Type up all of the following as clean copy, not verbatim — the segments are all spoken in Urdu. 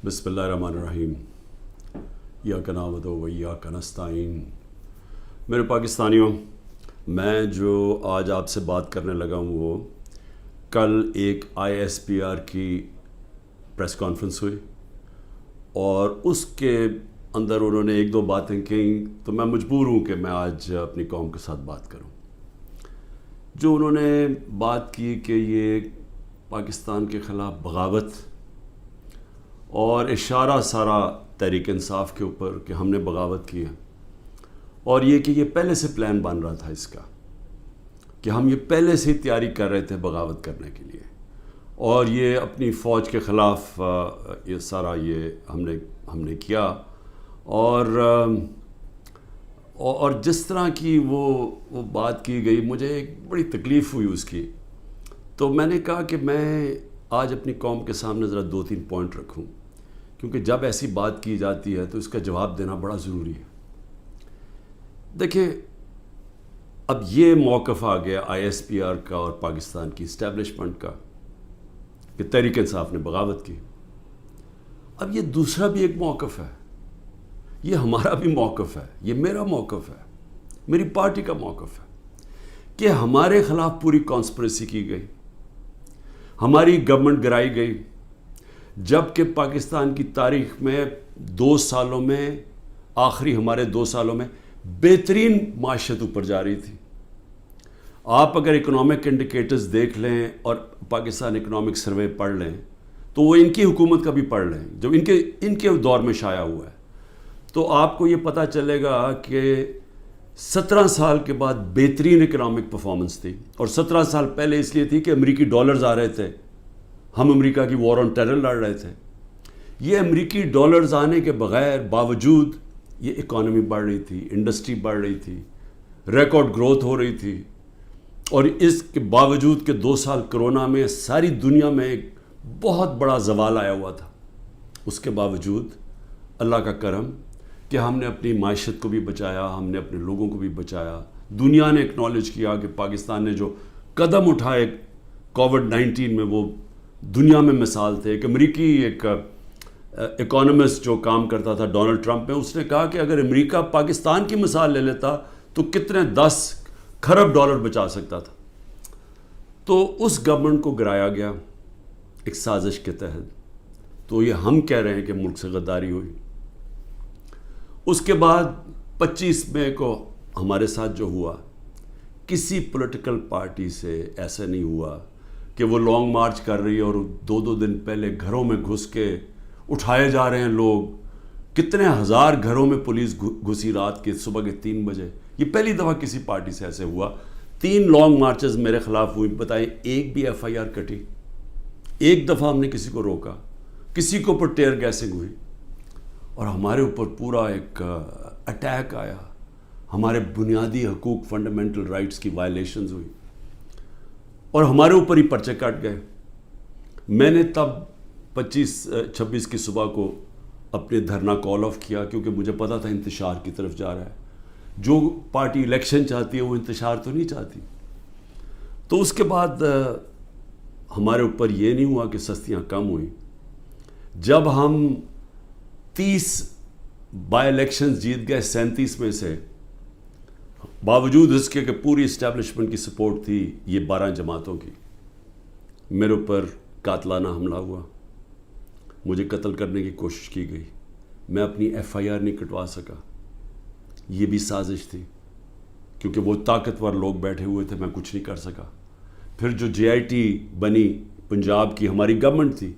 بسم اللہ الرحمن الرحیم ایاک نعبد و ایاک نستعین۔ میرے پاکستانیوں، میں جو آج آپ سے بات کرنے لگا ہوں وہ کل ایک ISPR کی پریس کانفرنس ہوئی اور اس کے اندر انہوں نے ایک دو باتیں کہیں تو میں مجبور ہوں کہ میں آج اپنی قوم کے ساتھ بات کروں۔ جو انہوں نے بات کی کہ یہ پاکستان کے خلاف بغاوت اور اشارہ سارا تحریک انصاف کے اوپر کہ ہم نے بغاوت کی ہے، اور یہ کہ یہ پہلے سے پلان بن رہا تھا اس کا کہ ہم یہ پہلے سے ہی تیاری کر رہے تھے بغاوت کرنے کے لیے، اور یہ اپنی فوج کے خلاف یہ سارا یہ ہم نے کیا، اور جس طرح کی وہ بات کی گئی مجھے ایک بڑی تکلیف ہوئی اس کی۔ تو میں نے کہا کہ میں آج اپنی قوم کے سامنے ذرا 2-3 پوائنٹ رکھوں، کیونکہ جب ایسی بات کی جاتی ہے تو اس کا جواب دینا بڑا ضروری ہے۔ دیکھیں، اب یہ موقف آ گیا ISPR کا اور پاکستان کی اسٹیبلشمنٹ کا کہ تحریک انصاف نے بغاوت کی۔ اب یہ دوسرا بھی ایک موقف ہے، یہ ہمارا بھی موقف ہے، یہ میرا موقف ہے، میری پارٹی کا موقف ہے کہ ہمارے خلاف پوری کانسپریسی کی گئی، ہماری گورنمنٹ گرائی گئی، جبکہ پاکستان کی تاریخ میں 2 سالوں میں آخری ہمارے 2 سالوں میں بہترین معیشت اوپر جا رہی تھی۔ آپ اگر اکنامک انڈیکیٹرز دیکھ لیں اور پاکستان اکنامک سروے پڑھ لیں تو وہ ان کی حکومت کا بھی پڑھ لیں جو ان کے دور میں شائع ہوا ہے، تو آپ کو یہ پتہ چلے گا کہ 17 سال کے بعد بہترین اکنامک پرفارمنس تھی، اور 17 سال پہلے اس لیے تھی کہ امریکی ڈالرز آ رہے تھے، ہم امریکہ کی وار آن ٹیرر لڑ رہے تھے۔ یہ امریکی ڈالرز آنے کے بغیر باوجود یہ اکانومی بڑھ رہی تھی، انڈسٹری بڑھ رہی تھی، ریکارڈ گروتھ ہو رہی تھی، اور اس کے باوجود کہ 2 سال کرونا میں ساری دنیا میں ایک بہت بڑا زوال آیا ہوا تھا، اس کے باوجود اللہ کا کرم کہ ہم نے اپنی معیشت کو بھی بچایا، ہم نے اپنے لوگوں کو بھی بچایا۔ دنیا نے اکنالج کیا کہ پاکستان نے جو قدم اٹھائے کووڈ-19 میں وہ دنیا میں مثال تھے۔ ایک امریکی ایک اکانومسٹ جو کام کرتا تھا ڈونلڈ ٹرمپ میں، اس نے کہا کہ اگر امریکہ پاکستان کی مثال لے لیتا تو کتنے 10 کھرب ڈالر بچا سکتا تھا۔ تو اس گورنمنٹ کو گرایا گیا ایک سازش کے تحت، تو یہ ہم کہہ رہے ہیں کہ ملک سے غداری ہوئی۔ اس کے بعد 25 مئی کو ہمارے ساتھ جو ہوا، کسی پولیٹیکل پارٹی سے ایسا نہیں ہوا کہ وہ لانگ مارچ کر رہی ہے اور 2 دن پہلے گھروں میں گھس کے اٹھائے جا رہے ہیں لوگ، کتنے ہزار گھروں میں پولیس گھسی رات کے صبح کے 3 بجے۔ یہ پہلی دفعہ کسی پارٹی سے ایسے ہوا۔ 3 لانگ مارچز میرے خلاف ہوئی، بتائیں ایک بھی FIR کٹی؟ ایک دفعہ ہم نے کسی کو روکا؟ کسی کے اوپر ٹیئر گیسنگ ہوئی؟ اور ہمارے اوپر پورا ایک اٹیک آیا، ہمارے بنیادی حقوق فنڈامنٹل رائٹس کی وائلیشنز ہوئی، اور ہمارے اوپر ہی پرچے کٹ گئے۔ میں نے تب 26 کی صبح کو اپنے دھرنا کال آف کیا، کیونکہ مجھے پتا تھا انتشار کی طرف جا رہا ہے۔ جو پارٹی الیکشن چاہتی ہے وہ انتشار تو نہیں چاہتی۔ تو اس کے بعد ہمارے اوپر یہ نہیں ہوا کہ سستیاں کم ہوئیں۔ جب ہم 30 بائی الیکشنز جیت گئے 37 میں سے، باوجود اس کے کہ پوری اسٹیبلشمنٹ کی سپورٹ تھی یہ 12 جماعتوں کی، میرے اوپر قاتلانہ حملہ ہوا، مجھے قتل کرنے کی کوشش کی گئی، میں اپنی FIR نہیں کٹوا سکا۔ یہ بھی سازش تھی، کیونکہ وہ طاقتور لوگ بیٹھے ہوئے تھے، میں کچھ نہیں کر سکا۔ پھر جو JIT بنی پنجاب کی ہماری گورنمنٹ تھی،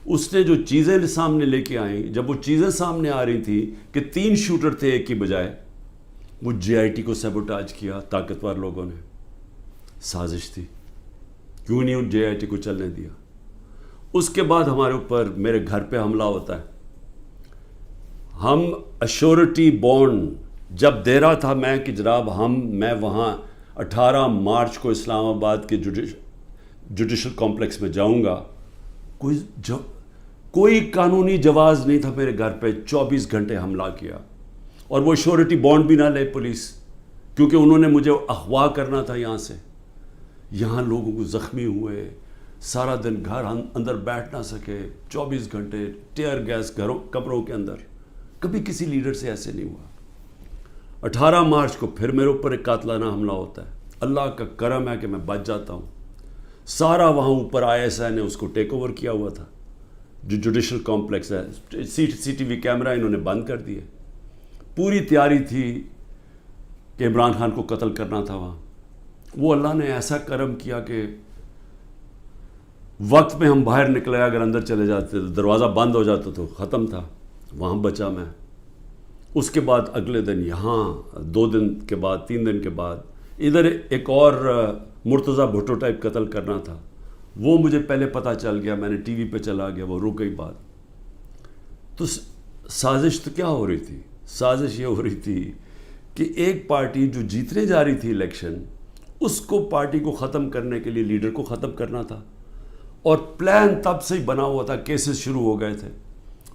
اس نے جو چیزیں سامنے لے کے آئیں، جب وہ چیزیں سامنے آ رہی تھیں کہ 3 شوٹر تھے ایک کی بجائے، وہ JIT کو سیبوٹاج کیا طاقتور لوگوں نے۔ سازش تھی، کیوں نہیں ان JIT کو چلنے دیا۔ اس کے بعد ہمارے اوپر میرے گھر پہ حملہ ہوتا ہے۔ ہم ایشورٹی بانڈ جب دے رہا تھا میں کہ جناب میں وہاں 18 مارچ کو اسلام آباد کے جوڈیشل کمپلیکس میں جاؤں گا، کوئی قانونی جواز نہیں تھا میرے گھر پہ، 24 گھنٹے حملہ کیا، اور وہ ایشورٹی بانڈ بھی نہ لے پولیس، کیونکہ انہوں نے مجھے اغوا کرنا تھا یہاں سے۔ یہاں لوگوں کو زخمی ہوئے، سارا دن گھر اندر بیٹھ نہ سکے، 24 گھنٹے ٹیئر گیس کمروں کے اندر. کبھی کسی لیڈر سے ایسے نہیں ہوا. 18 مارچ کو پھر میرے اوپر ایک قاتلانہ حملہ ہوتا ہے. اللہ کا کرم ہے کہ میں بچ جاتا ہوں. سارا وہاں اوپر ISI نے اس کو ٹیک اوور کیا ہوا تھا، جو جوڈیشل کمپلیکس ہے. CCTV کیمرہ انہوں نے بند کر دیے. پوری تیاری تھی کہ عمران خان کو قتل کرنا تھا وہاں. وہ اللہ نے ایسا کرم کیا کہ وقت میں ہم باہر نکلے، اگر اندر چلے جاتے تو دروازہ بند ہو جاتا تو ختم تھا. وہاں بچا میں. اس کے بعد اگلے دن یہاں 2 دن کے بعد 3 دن کے بعد ادھر ایک اور مرتضیٰ بھٹو ٹائپ قتل کرنا تھا. وہ مجھے پہلے پتہ چل گیا، میں نے ٹی وی پہ چلا گیا، وہ رک گئی بات. تو سازش تو کیا ہو رہی تھی؟ سازش یہ ہو رہی تھی کہ ایک پارٹی جو جیتنے جا رہی تھی الیکشن، اس کو پارٹی کو ختم کرنے کے لیے لیڈر کو ختم کرنا تھا. اور پلان تب سے ہی بنا ہوا تھا. کیسز شروع ہو گئے تھے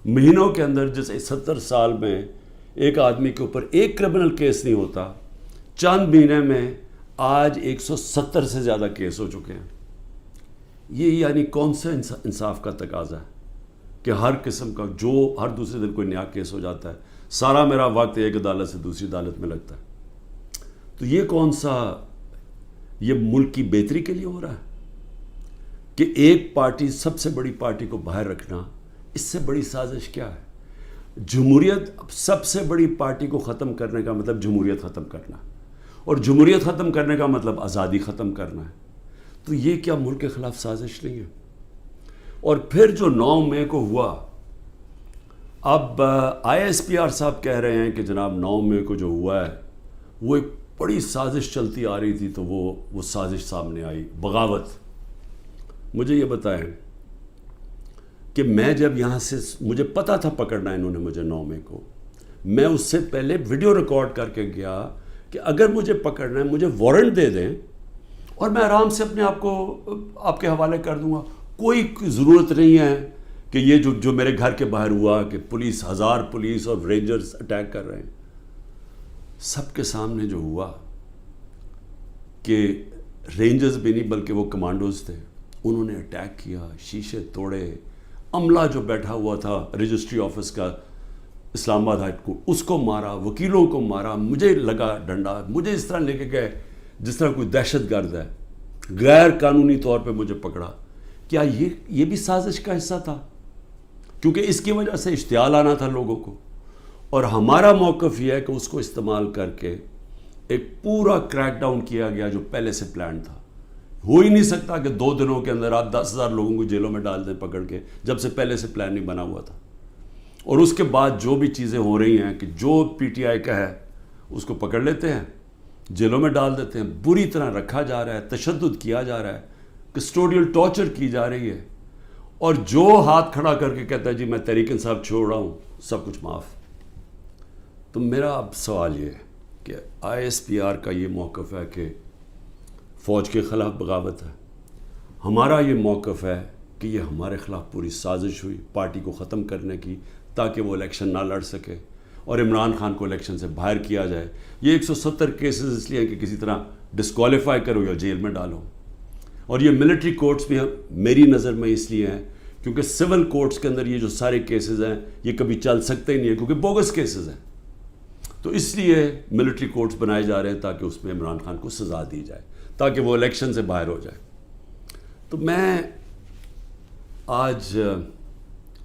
مہینوں کے اندر. جیسے 70 سال میں ایک آدمی کے اوپر ایک کرمنل کیس نہیں ہوتا، چند مہینے میں آج 170 سے زیادہ کیس ہو چکے ہیں. یہ یعنی کون سا انصاف کا تقاضا ہے کہ ہر قسم کا جو ہر دوسرے دن کوئی نیا کیس ہو جاتا ہے. سارا میرا وقت ایک عدالت سے دوسری عدالت میں لگتا ہے. تو یہ کون سا، یہ ملک کی بہتری کے لیے ہو رہا ہے کہ ایک پارٹی، سب سے بڑی پارٹی کو باہر رکھنا؟ اس سے بڑی سازش کیا ہے؟ جمہوریت، سب سے بڑی پارٹی کو ختم کرنے کا مطلب جمہوریت ختم کرنا، اور جمہوریت ختم کرنے کا مطلب آزادی ختم کرنا ہے. تو یہ کیا ملک کے خلاف سازش نہیں ہے؟ اور پھر جو 9 مئی کو ہوا، اب ISPR صاحب کہہ رہے ہیں کہ جناب 9 مئی کو جو ہوا ہے وہ ایک بڑی سازش چلتی آ رہی تھی. تو وہ سازش سامنے آئی، بغاوت. مجھے یہ بتائیں کہ میں جب یہاں سے، مجھے پتا تھا پکڑنا انہوں نے مجھے 9 مئی کو، میں اس سے پہلے ویڈیو ریکارڈ کر کے گیا کہ اگر مجھے پکڑنا ہے مجھے وارنٹ دے دیں اور میں آرام سے اپنے آپ کو آپ کے حوالے کر دوں گا. کوئی ضرورت نہیں ہے کہ یہ جو میرے گھر کے باہر ہوا کہ پولیس، 1000 پولیس اور رینجرز اٹیک کر رہے ہیں. سب کے سامنے جو ہوا کہ رینجرز بھی نہیں بلکہ وہ کمانڈوز تھے، انہوں نے اٹیک کیا، شیشے توڑے. عملہ جو بیٹھا ہوا تھا رجسٹری آفس کا اسلام آباد ہائی کورٹ، اس کو مارا، وکیلوں کو مارا. مجھے لگا ڈنڈا، مجھے اس طرح لے کے گئے جس طرح کوئی دہشت گرد ہے. غیر قانونی طور پہ مجھے پکڑا. کیا یہ بھی سازش کا حصہ تھا؟ کیونکہ اس کی وجہ سے اشتعال آنا تھا لوگوں کو. اور ہمارا موقف یہ ہے کہ اس کو استعمال کر کے ایک پورا کریک ڈاؤن کیا گیا جو پہلے سے پلان تھا. ہو ہی نہیں سکتا کہ 2 دنوں کے اندر آپ 10,000 لوگوں کو جیلوں میں ڈال دیں پکڑ کے، جب سے پہلے سے پلان نہیں بنا ہوا تھا. اور اس کے بعد جو بھی چیزیں ہو رہی ہیں کہ جو PTI کا ہے اس کو پکڑ لیتے ہیں، جیلوں میں ڈال دیتے ہیں، بری طرح رکھا جا رہا ہے، تشدد کیا جا رہا ہے، کسٹوڈیل ٹارچر کی جا رہی ہے. اور جو ہاتھ کھڑا کر کے کہتا ہے جی میں تحریک انصاف چھوڑ رہا ہوں، سب کچھ معاف. تو میرا اب سوال یہ ہے کہ ISPR کا یہ موقف ہے کہ فوج کے خلاف بغاوت ہے. ہمارا یہ موقف ہے کہ یہ ہمارے خلاف پوری سازش ہوئی پارٹی کو ختم کرنے کی تاکہ وہ الیکشن نہ لڑ سکے اور عمران خان کو الیکشن سے باہر کیا جائے. یہ 170 کیسز اس لیے کہ کسی طرح ڈسکوالیفائی کرو یا جیل میں ڈالو. اور یہ ملٹری کورٹس بھی میری نظر میں اس لیے ہیں کیونکہ سول کورٹس کے اندر یہ جو سارے کیسز ہیں یہ کبھی چل سکتے ہی نہیں ہیں کیونکہ بوگس کیسز ہیں. تو اس لیے ملٹری کورٹس بنائے جا رہے ہیں تاکہ اس میں عمران خان کو سزا دی جائے تاکہ وہ الیکشن سے باہر ہو جائے. تو میں آج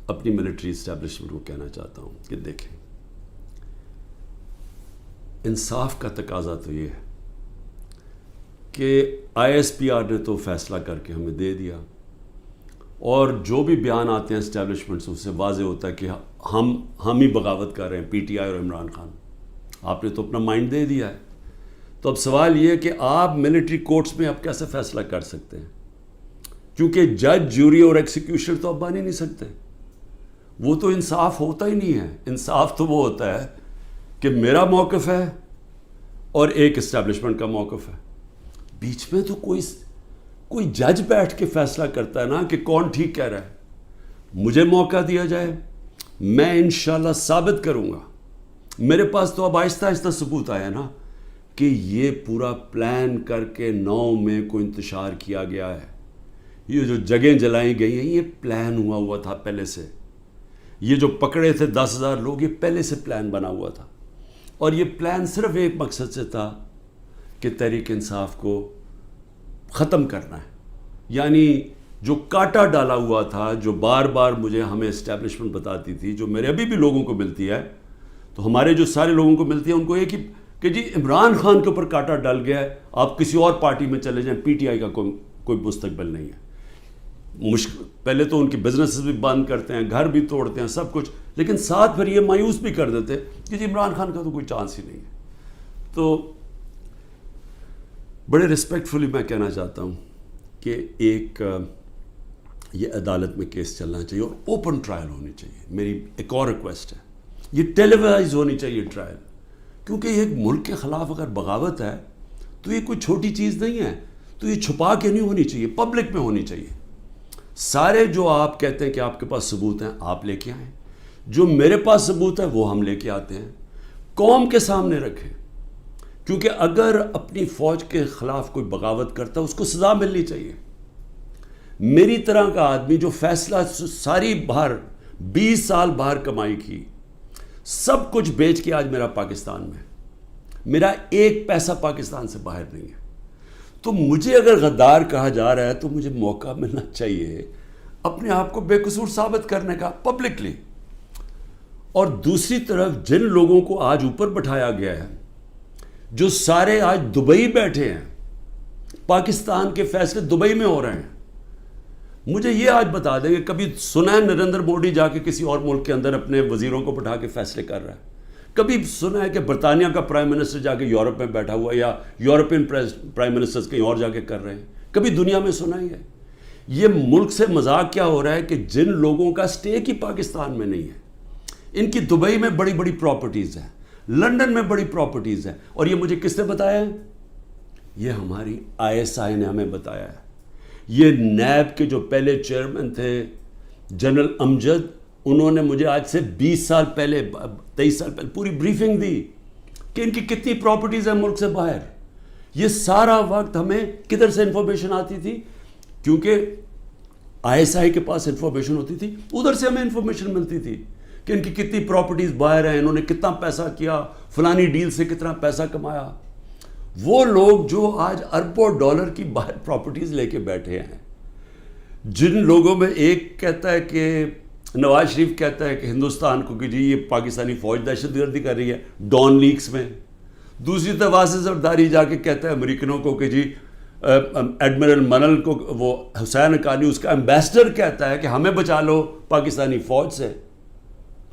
اپنی ملٹری اسٹیبلشمنٹ کو کہنا چاہتا ہوں کہ دیکھیں، انصاف کا تقاضا تو یہ ہے کہ ISPR نے تو فیصلہ کر کے ہمیں دے دیا، اور جو بھی بیان آتے ہیں اسٹیبلشمنٹ سے اس سے واضح ہوتا ہے کہ ہم ہی بغاوت کر رہے ہیں، PTI اور عمران خان. آپ نے تو اپنا مائنڈ دے دیا ہے. تو اب سوال یہ ہے کہ آپ ملٹری کورٹس میں اب کیسے فیصلہ کر سکتے ہیں؟ کیونکہ جج، جوری اور ایکسیکیوشن تو اب بن ہی نہیں سکتے. وہ تو انصاف ہوتا ہی نہیں ہے. انصاف تو وہ ہوتا ہے کہ میرا موقف ہے اور ایک اسٹیبلشمنٹ کا موقف ہے. بیچ میں تو کوئی جج بیٹھ کے فیصلہ کرتا ہے نا کہ کون ٹھیک کہہ رہا ہے. مجھے موقع دیا جائے، میں انشاءاللہ ثابت کروں گا. میرے پاس تو اب آہستہ آہستہ ثبوت آیا نا کہ یہ پورا پلان کر کے 9 مئی کو انتشار کیا گیا ہے. یہ جو جگہیں جلائی گئی ہیں یہ پلان ہوا تھا پہلے سے. یہ جو پکڑے تھے 10,000 لوگ یہ پہلے سے پلان بنا ہوا تھا. اور یہ پلان صرف ایک مقصد سے تھا کہ تحریک انصاف کو ختم کرنا ہے. یعنی جو کاٹا ڈالا ہوا تھا، جو بار بار مجھے ہمیں اسٹیبلشمنٹ بتاتی تھی، جو میرے ابھی بھی لوگوں کو ملتی ہے، تو ہمارے جو سارے لوگوں کو ملتی ہے ان کو ایک ہی کہ جی عمران خان کے اوپر کاٹا ڈل گیا ہے، آپ کسی اور پارٹی میں چلے جائیں، پی ٹی آئی کا کوئی مستقبل نہیں ہے. پہلے تو ان کی بزنسز بھی بند کرتے ہیں، گھر بھی توڑتے ہیں، سب کچھ، لیکن ساتھ پھر یہ مایوس بھی کر دیتے کہ جی عمران خان کا تو کوئی چانس ہی نہیں ہے. تو بڑے رسپیکٹفلی میں کہنا چاہتا ہوں کہ ایک یہ عدالت میں کیس چلنا چاہیے اور اوپن ٹرائل ہونی چاہیے. میری ایک اور ریکویسٹ ہے، یہ ٹیلی وائز ہونی چاہیے ٹرائل، کیونکہ یہ ایک ملک کے خلاف اگر بغاوت ہے تو یہ کوئی چھوٹی چیز نہیں ہے. تو یہ چھپا کے نہیں ہونی چاہیے، پبلک میں ہونی چاہیے. سارے جو آپ کہتے ہیں کہ آپ کے پاس ثبوت ہیں آپ لے کے آئیں، جو میرے پاس ثبوت ہے وہ ہم لے کے آتے ہیں، قوم کے سامنے رکھیں. کیونکہ اگر اپنی فوج کے خلاف کوئی بغاوت کرتا ہے اس کو سزا ملنی چاہیے. میری طرح کا آدمی جو فیصلہ ساری باہر 20 سال باہر کمائی کی، سب کچھ بیچ کے آج میرا پاکستان میں، میرا ایک پیسہ پاکستان سے باہر نہیں ہے. تو مجھے اگر غدار کہا جا رہا ہے تو مجھے موقع ملنا چاہیے اپنے آپ کو بے قصور ثابت کرنے کا پبلکلی. اور دوسری طرف جن لوگوں کو آج اوپر بٹھایا گیا ہے، جو سارے آج دبئی بیٹھے ہیں، پاکستان کے فیصلے دبئی میں ہو رہے ہیں. مجھے یہ آج بتا دیں کہ کبھی سنا ہے نریندر مودی جا کے کسی اور ملک کے اندر اپنے وزیروں کو بٹھا کے فیصلے کر رہا ہے؟ کبھی سنا ہے کہ برطانیہ کا پرائم منسٹر جا کے یورپ میں بیٹھا ہوا، یا یورپین پرائم منسٹرز کہیں اور جا کے کر رہے ہیں؟ کبھی دنیا میں سنا ہی ہے؟ یہ ملک سے مذاق کیا ہو رہا ہے کہ جن لوگوں کا اسٹیک ہی پاکستان میں نہیں ہے، ان کی دبئی میں بڑی بڑی پراپرٹیز ہیں، لنڈن میں بڑی پراپرٹیز ہیں. اور یہ مجھے کس نے بتایا ہے؟ یہ ہماری ISI نے ہمیں بتایا ہے. یہ نیب کے جو پہلے چیئرمین تھے جنرل امجد، انہوں نے مجھے آج سے 20 سال پہلے 23 سال پہلے پوری بریفنگ دی کہ ان کی کتنی پراپرٹیز ہیں ملک سے باہر. یہ سارا وقت ہمیں کدھر سے انفارمیشن آتی تھی؟ کیونکہ ISI کے پاس انفارمیشن ہوتی تھی، ادھر سے ہمیں انفارمیشن ملتی تھی کہ ان کی کتنی پراپرٹیز باہر ہیں، انہوں نے کتنا پیسہ کیا، فلانی ڈیل سے کتنا پیسہ کمایا. وہ لوگ جو آج اربوں ڈالر کی باہر پراپرٹیز لے کے بیٹھے ہیں، جن لوگوں میں ایک کہتا ہے کہ نواز شریف کہتا ہے کہ ہندوستان کو کہ جی یہ پاکستانی فوج دہشت گردی کر رہی ہے ڈان لیکس میں، دوسری طرف واسع زرداری جا کے کہتا ہے امریکنوں کو کہ جی ایڈمرل منل کو، وہ حسین اکانی اس کا ایمبیسڈر کہتا ہے کہ ہمیں بچا لو پاکستانی فوج سے،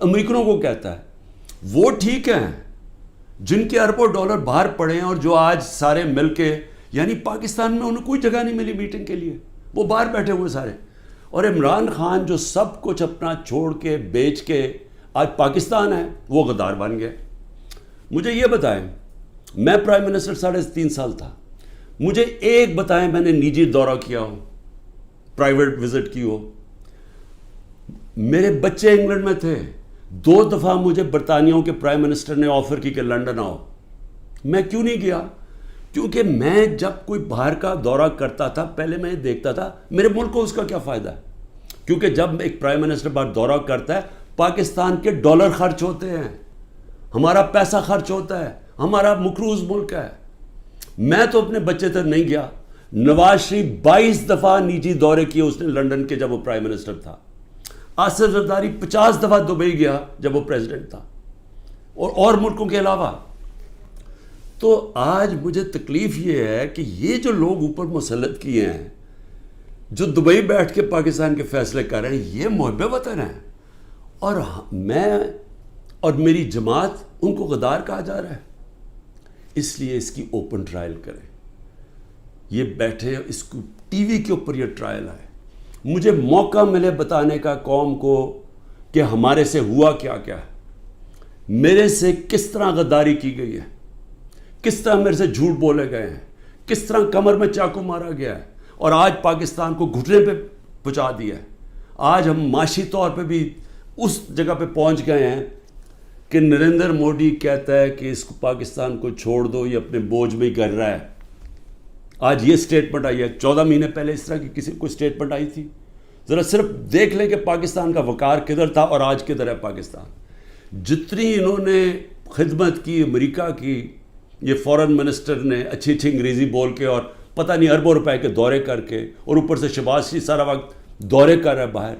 امریکنوں کو کہتا ہے. وہ ٹھیک ہیں جن کے اربوں ڈالر باہر پڑے ہیں اور جو آج سارے مل کے، یعنی پاکستان میں انہیں کوئی جگہ نہیں ملی میٹنگ کے لیے، وہ باہر بیٹھے ہوئے سارے. اور عمران خان جو سب کچھ اپنا چھوڑ کے بیچ کے آج پاکستان ہے، وہ غدار بن گئے. مجھے یہ بتائیں، میں پرائم منسٹر 3.5 سال تھا، مجھے ایک بتائیں میں نے نجی دورہ کیا ہو، پرائیویٹ وزٹ کی ہو. میرے بچے انگلینڈ میں تھے، 2 دفعہ مجھے برطانیہ کے پرائم منسٹر نے آفر کی کہ لنڈن آؤ. میں کیوں نہیں گیا؟ کیونکہ میں جب کوئی باہر کا دورہ کرتا تھا پہلے میں دیکھتا تھا میرے ملک کو اس کا کیا فائدہ ہے. کیونکہ جب ایک پرائم منسٹر باہر دورہ کرتا ہے، پاکستان کے ڈالر خرچ ہوتے ہیں، ہمارا پیسہ خرچ ہوتا ہے، ہمارا مقروض ملک ہے. میں تو اپنے بچے تک نہیں گیا. نواز شریف 22 دفعہ نجی دورے کیے اس نے لنڈن کے جب وہ پرائم منسٹر تھا. آصف زرداری 50 دفعہ دبئی گیا جب وہ پریزیڈنٹ تھا، اور ملکوں کے علاوہ. تو آج مجھے تکلیف یہ ہے کہ یہ جو لوگ اوپر مسلط کیے ہیں، جو دبئی بیٹھ کے پاکستان کے فیصلے کر رہے ہیں، یہ محب وطن ہیں، اور میں اور میری جماعت ان کو غدار کہا جا رہا ہے. اس لیے اس کی اوپن ٹرائل کریں. یہ بیٹھے اس کو ٹی وی کے اوپر یہ ٹرائل آئے، مجھے موقع ملے بتانے کا قوم کو کہ ہمارے سے ہوا کیا کیا ہے، میرے سے کس طرح غداری کی گئی ہے، کس طرح میرے سے جھوٹ بولے گئے ہیں، کس طرح کمر میں چاقو مارا گیا ہے، اور آج پاکستان کو گھٹنے پہ پہنچا دیا ہے. آج ہم معاشی طور پہ بھی اس جگہ پہ پہنچ گئے ہیں کہ نریندر مودی کہتا ہے کہ اس کو پاکستان کو چھوڑ دو، یہ اپنے بوجھ میں ہی کر رہا ہے. آج یہ سٹیٹمنٹ آئی ہے, 14 مہینے پہلے اس طرح کی کسی کوئی سٹیٹمنٹ آئی تھی؟ ذرا صرف دیکھ لیں کہ پاکستان کا وقار کدھر تھا اور آج کدھر ہے پاکستان. جتنی انہوں نے خدمت کی امریکہ کی, یہ فورن منسٹر نے اچھی اچھی انگریزی بول کے اور پتہ نہیں اربوں روپے کے دورے کر کے, اور اوپر سے شہباز شریف سارا وقت دورے کر رہا ہے باہر.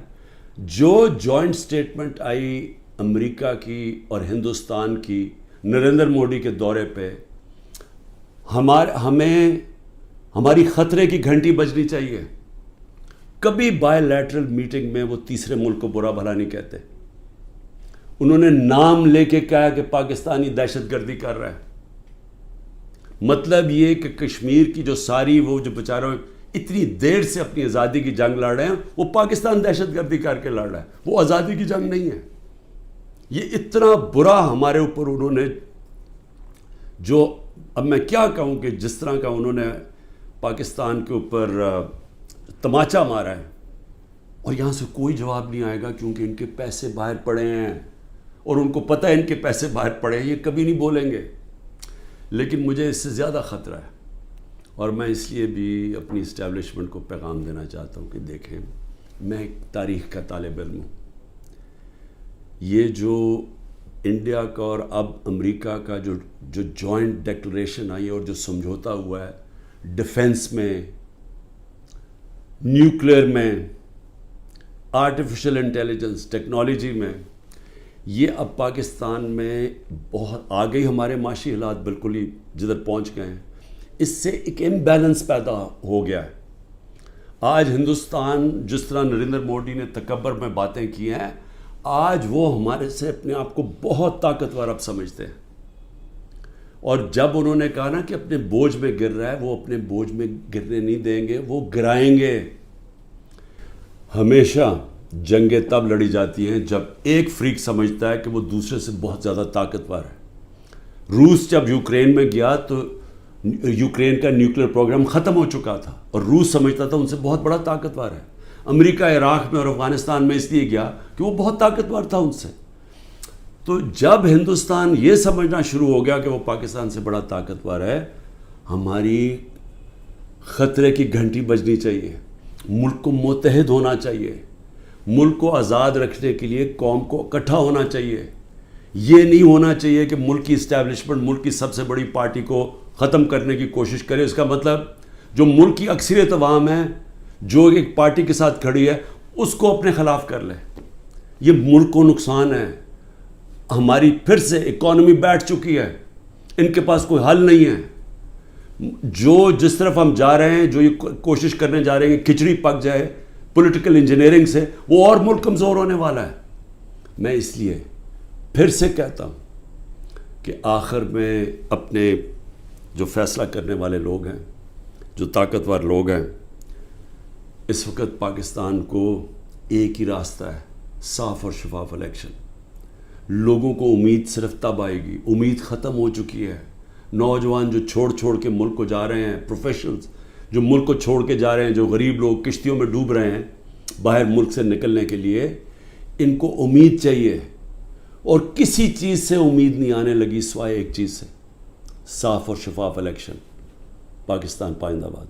جو جوائنٹ سٹیٹمنٹ آئی امریکہ کی اور ہندوستان کی نریندر مودی کے دورے پہ, ہمیں ہماری خطرے کی گھنٹی بجنی چاہیے. کبھی بائی لیٹرل میٹنگ میں وہ تیسرے ملک کو برا بھلا نہیں کہتے. انہوں نے نام لے کے کہا کہ پاکستانی دہشت گردی کر رہا ہے. مطلب یہ کہ کشمیر کی جو ساری وہ جو بیچاروں اتنی دیر سے اپنی آزادی کی جنگ لڑ رہے ہیں, وہ پاکستان دہشت گردی کر کے لڑ رہا ہے, وہ آزادی کی جنگ نہیں ہے. یہ اتنا برا ہمارے اوپر انہوں نے, جو اب میں کیا کہوں کہ جس طرح کا انہوں نے پاکستان کے اوپر تماچا مارا ہے, اور یہاں سے کوئی جواب نہیں آئے گا کیونکہ ان کے پیسے باہر پڑے ہیں اور ان کو پتہ ہے ان کے پیسے باہر پڑے ہیں, یہ کبھی نہیں بولیں گے. لیکن مجھے اس سے زیادہ خطرہ ہے, اور میں اس لیے بھی اپنی اسٹیبلشمنٹ کو پیغام دینا چاہتا ہوں کہ دیکھیں, میں ایک تاریخ کا طالب علم ہوں. یہ جو انڈیا کا اور اب امریکہ کا جو جوائنٹ ڈیکلریشن آئی ہے اور جو سمجھوتا ہوا ہے ڈیفنس میں, نیوکلیئر میں, آرٹیفیشل انٹیلیجنس ٹیکنالوجی میں, یہ اب پاکستان میں بہت آگے ہمارے معاشی حالات بالکل ہی جدھر پہنچ گئے ہیں. اس سے ایک امبیلنس پیدا ہو گیا ہے. آج ہندوستان جس طرح نریندر مودی نے تکبر میں باتیں کی ہیں, آج وہ ہمارے سے اپنے آپ کو بہت طاقتور اب سمجھتے ہیں. اور جب انہوں نے کہا نا کہ اپنے بوجھ میں گر رہا ہے, وہ اپنے بوجھ میں گرنے نہیں دیں گے, وہ گرائیں گے. ہمیشہ جنگیں تب لڑی جاتی ہیں جب ایک فریق سمجھتا ہے کہ وہ دوسرے سے بہت زیادہ طاقتور ہے. روس جب یوکرین میں گیا تو یوکرین کا نیوکلیئر پروگرام ختم ہو چکا تھا اور روس سمجھتا تھا ان سے بہت بڑا طاقتور ہے. امریکہ عراق میں اور افغانستان میں اس لیے گیا کہ وہ بہت طاقتور تھا ان سے. تو جب ہندوستان یہ سمجھنا شروع ہو گیا کہ وہ پاکستان سے بڑا طاقتور ہے, ہماری خطرے کی گھنٹی بجنی چاہیے. ملک کو متحد ہونا چاہیے. ملک کو آزاد رکھنے کے لیے قوم کو اکٹھا ہونا چاہیے. یہ نہیں ہونا چاہیے کہ ملک کی اسٹیبلشمنٹ ملک کی سب سے بڑی پارٹی کو ختم کرنے کی کوشش کرے. اس کا مطلب جو ملک کی اکثریت عوام ہے, جو ایک پارٹی کے ساتھ کھڑی ہے, اس کو اپنے خلاف کر لے. یہ ملک کو نقصان ہے. ہماری پھر سے اکانومی بیٹھ چکی ہے, ان کے پاس کوئی حل نہیں ہے. جو جس طرف ہم جا رہے ہیں, جو یہ کوشش کرنے جا رہے ہیں کہ کھچڑی پک جائے پولیٹیکل انجینئرنگ سے, وہ اور ملک کمزور ہونے والا ہے. میں اس لیے پھر سے کہتا ہوں کہ آخر میں اپنے جو فیصلہ کرنے والے لوگ ہیں, جو طاقتور لوگ ہیں, اس وقت پاکستان کو ایک ہی راستہ ہے, صاف اور شفاف الیکشن. لوگوں کو امید صرف تب آئے گی, امید ختم ہو چکی ہے. نوجوان جو چھوڑ کے ملک کو جا رہے ہیں, پروفیشنلز جو ملک کو چھوڑ کے جا رہے ہیں, جو غریب لوگ کشتیوں میں ڈوب رہے ہیں باہر ملک سے نکلنے کے لیے, ان کو امید چاہیے. اور کسی چیز سے امید نہیں آنے لگی سوائے ایک چیز سے, صاف اور شفاف الیکشن. پاکستان پائندہ باد.